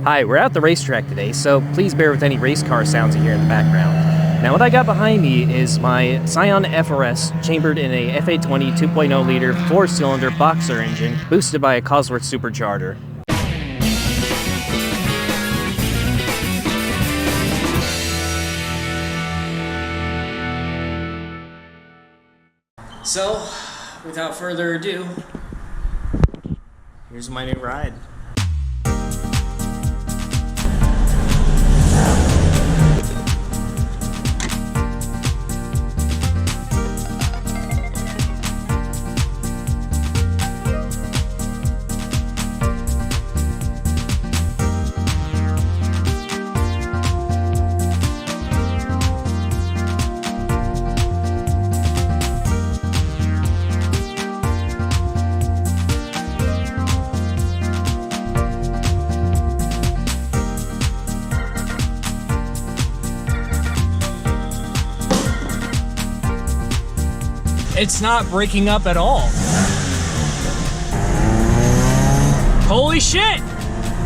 Hi, we're at the racetrack today, so please bear with any race car sounds you hear in the background. Now what I got behind me is my Scion FRS chambered in a FA20 2.0 liter 4-cylinder boxer engine boosted by a Cosworth Supercharger. So, without further ado, here's my new ride. It's not breaking up at all. Holy shit!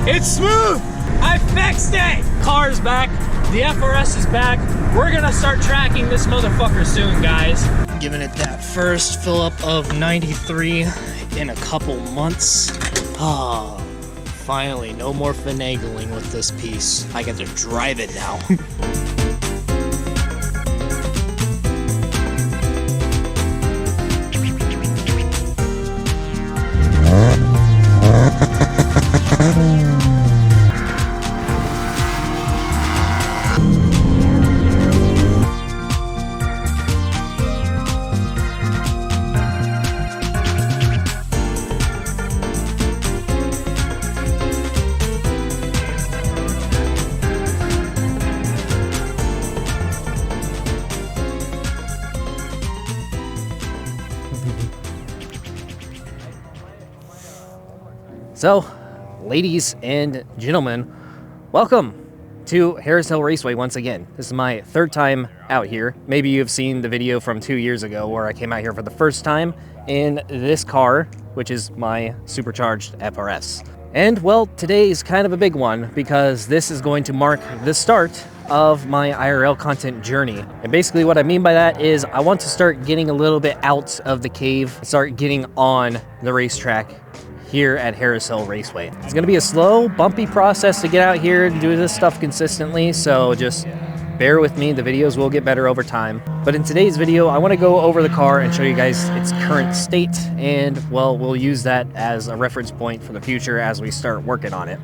It's smooth! I fixed it! Car's back, the FRS is back. We're gonna start tracking this motherfucker soon, guys. Giving it that first fill up of 93 in a couple months. Ah, finally, no more finagling with this piece. I get to drive it now. So, ladies and gentlemen, welcome to Harris Hill Raceway once again. This is my third time out here. Maybe you've seen the video from 2 years ago where I came out here for the first time in this car, which is my Supercharged FRS. And, well, today is kind of a big one because this is going to mark the start of my IRL content journey. And basically what I mean by that is I want to start getting a little bit out of the cave, start getting on the racetrack here at Harris Hill Raceway. It's gonna be a slow, bumpy process to get out here and do this stuff consistently, so just bear with me. The videos will get better over time. But in today's video, I wanna go over the car and show you guys its current state, and well, we'll use that as a reference point for the future as we start working on it.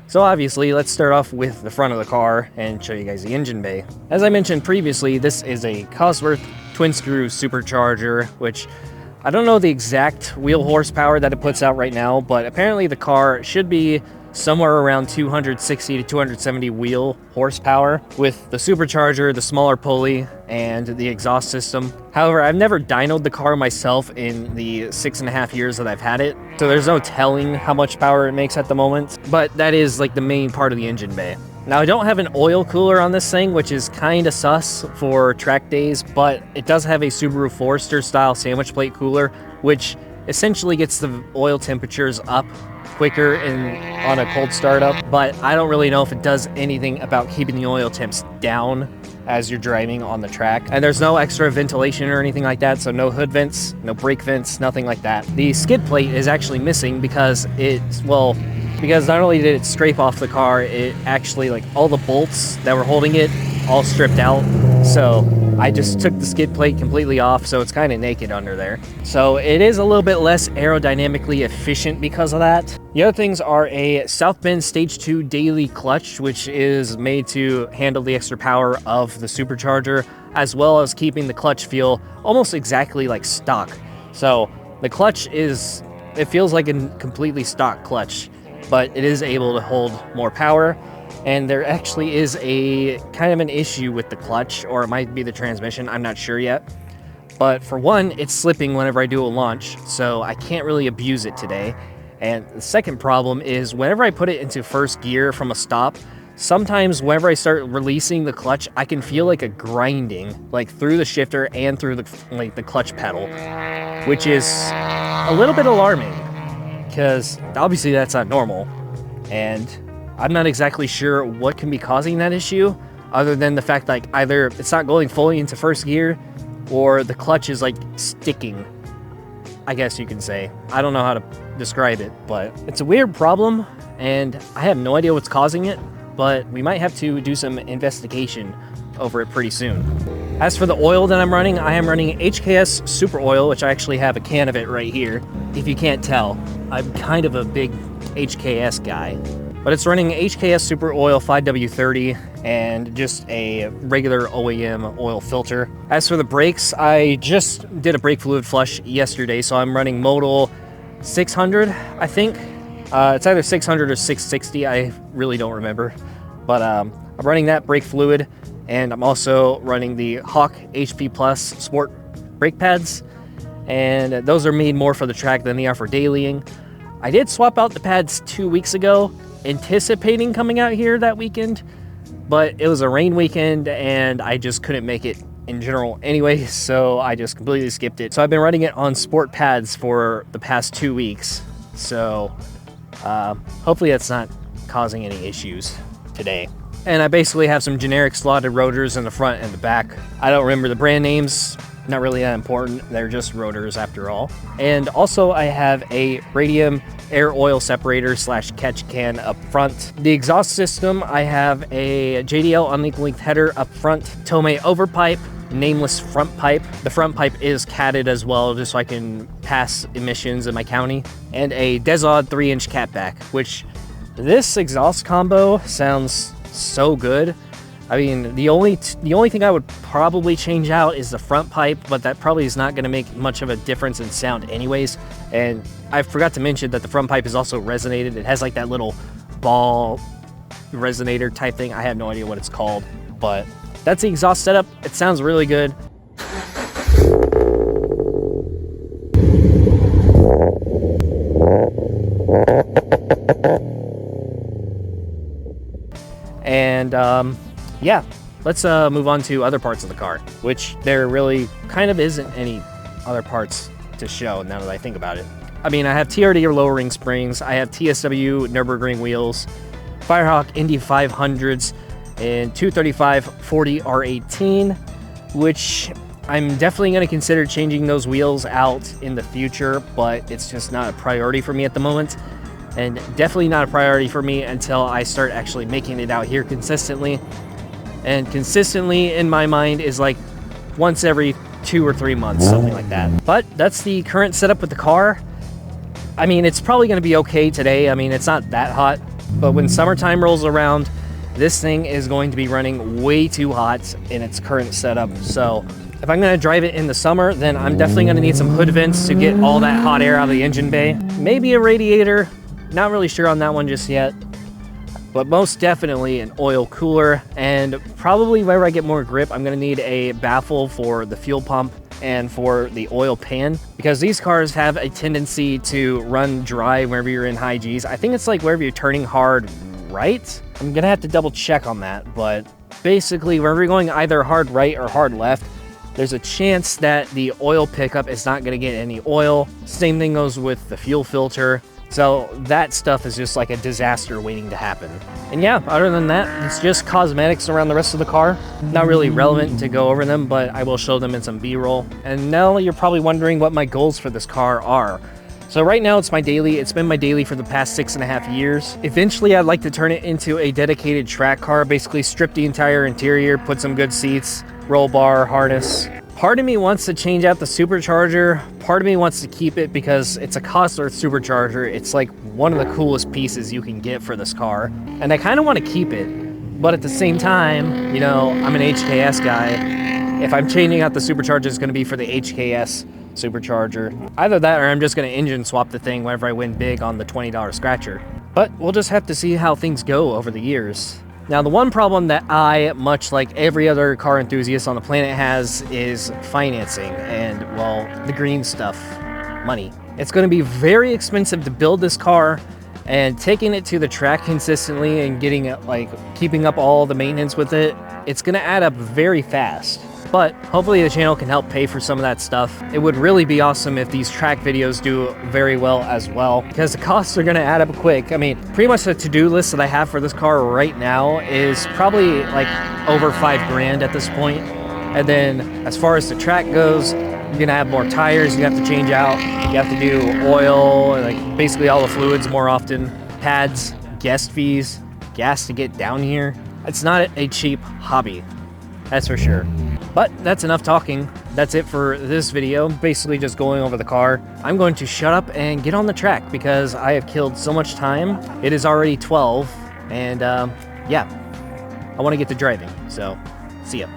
So obviously, let's start off with the front of the car and show you guys the engine bay. As I mentioned previously, this is a Cosworth twin-screw supercharger, which I don't know the exact wheel horsepower that it puts out right now, but apparently the car should be somewhere around 260 to 270 wheel horsepower with the supercharger, the smaller pulley, and the exhaust system. However, I've never dynoed the car myself in the 6.5 years that I've had it, so there's no telling how much power it makes at the moment, but that is like the main part of the engine bay. Now, I don't have an oil cooler on this thing, which is kind of sus for track days, but it does have a Subaru Forester style sandwich plate cooler, which essentially gets the oil temperatures up quicker on a cold startup, but I don't really know if it does anything about keeping the oil temps down as you're driving on the track. And there's no extra ventilation or anything like that, so no hood vents, no brake vents, nothing like that. The skid plate is actually missing because because not only did it scrape off the car, it actually, like, all the bolts that were holding it all stripped out. So I just took the skid plate completely off, so it's kind of naked under there. So it is a little bit less aerodynamically efficient because of that. The other things are a South Bend Stage 2 daily clutch, which is made to handle the extra power of the supercharger, as well as keeping the clutch feel almost exactly like stock. So the clutch it feels like a completely stock clutch, but it is able to hold more power. And there actually is a kind of an issue with the clutch, or it might be the transmission, I'm not sure yet. But for one, it's slipping whenever I do a launch, so I can't really abuse it today. And the second problem is whenever I put it into first gear from a stop, sometimes whenever I start releasing the clutch, I can feel like a grinding, like through the shifter and through the clutch pedal, which is a little bit alarming, because obviously that's not normal. And I'm not exactly sure what can be causing that issue, other than the fact like either it's not going fully into first gear or the clutch is like sticking, I guess you can say. I don't know how to describe it, but it's a weird problem and I have no idea what's causing it, but we might have to do some investigation over it pretty soon. As for the oil that I'm running, I am running HKS Super Oil, which I actually have a can of it right here. If you can't tell, I'm kind of a big HKS guy. But it's running HKS Super Oil 5W30 and just a regular OEM oil filter. As for the brakes, I just did a brake fluid flush yesterday, so I'm running modal 600, I think. It's either 600 or 660, I really don't remember. But I'm running that brake fluid, and I'm also running the Hawk HP Plus Sport brake pads. And those are made more for the track than they are for dailying. I did swap out the pads 2 weeks ago, anticipating coming out here that weekend, but it was a rain weekend and I just couldn't make it in general anyway, so I just completely skipped it. So I've been running it on sport pads for the past 2 weeks, so hopefully that's not causing any issues today. And I basically have some generic slotted rotors in the front and the back. I don't remember the brand names, not really that important, they're just rotors after all. And also I have a radium air oil separator slash catch can up front. The exhaust system, I have a JDL unlinked length header up front, Tomei overpipe, nameless front pipe. The front pipe is catted as well, just so I can pass emissions in my county, and a Desod 3-inch catback, which this exhaust combo sounds so good. I mean, the only thing I would probably change out is the front pipe, but that probably is not going to make much of a difference in sound anyways. And I forgot to mention that the front pipe is also resonated. It has like that little ball resonator type thing. I have no idea what it's called, but that's the exhaust setup. It sounds really good. And yeah, let's move on to other parts of the car, which there really kind of isn't any other parts to show now that I think about it. I mean, I have TRD or lower ring springs, I have TSW Nürburgring wheels, Firehawk Indy 500s, and 235 40 R18, which I'm definitely going to consider changing those wheels out in the future, but it's just not a priority for me at the moment. And definitely not a priority for me until I start actually making it out here consistently. And consistently in my mind is like once every 2 or 3 months, something like that. But that's the current setup with the car. I mean, it's probably going to be okay today. I mean, it's not that hot, but when summertime rolls around, this thing is going to be running way too hot in its current setup. So if I'm going to drive it in the summer, then I'm definitely going to need some hood vents to get all that hot air out of the engine bay. Maybe a radiator. Not really sure on that one just yet, but most definitely an oil cooler, and probably whenever I get more grip, I'm going to need a baffle for the fuel pump and for the oil pan, because these cars have a tendency to run dry whenever you're in high Gs. I think it's like wherever you're turning hard right. I'm going to have to double check on that, but basically wherever you're going either hard right or hard left, there's a chance that the oil pickup is not going to get any oil. Same thing goes with the fuel filter. So that stuff is just like a disaster waiting to happen. And yeah, other than that, it's just cosmetics around the rest of the car. Not really relevant to go over them, but I will show them in some B-roll. And now you're probably wondering what my goals for this car are. So right now it's my daily. It's been my daily for the past 6.5 years. Eventually I'd like to turn it into a dedicated track car, basically strip the entire interior, put some good seats, roll bar, harness. Part of me wants to change out the supercharger. Part of me wants to keep it because it's a Cosworth supercharger. It's like one of the coolest pieces you can get for this car. And I kind of want to keep it. But at the same time, you know, I'm an HKS guy. If I'm changing out the supercharger, it's going to be for the HKS supercharger. Either that or I'm just going to engine swap the thing whenever I win big on the $20 scratcher. But we'll just have to see how things go over the years. Now, the one problem that I, much like every other car enthusiast on the planet, has is financing and, well, the green stuff, money. It's going to be very expensive to build this car, and taking it to the track consistently and getting it, like, keeping up all the maintenance with it, it's going to add up very fast. but hopefully the channel can help pay for some of that stuff. It would really be awesome if these track videos do very well as well, because the costs are gonna add up quick. I mean, pretty much the to-do list that I have for this car right now is probably like over $5 grand at this point. And then as far as the track goes, you're gonna have more tires you have to change out. You have to do oil, like basically all the fluids more often, pads, guest fees, gas to get down here. It's not a cheap hobby, that's for sure. But that's enough talking. That's it for this video, basically just going over the car. I'm going to shut up and get on the track because I have killed so much time. It is already 12, and yeah, I want to get to driving, so see ya.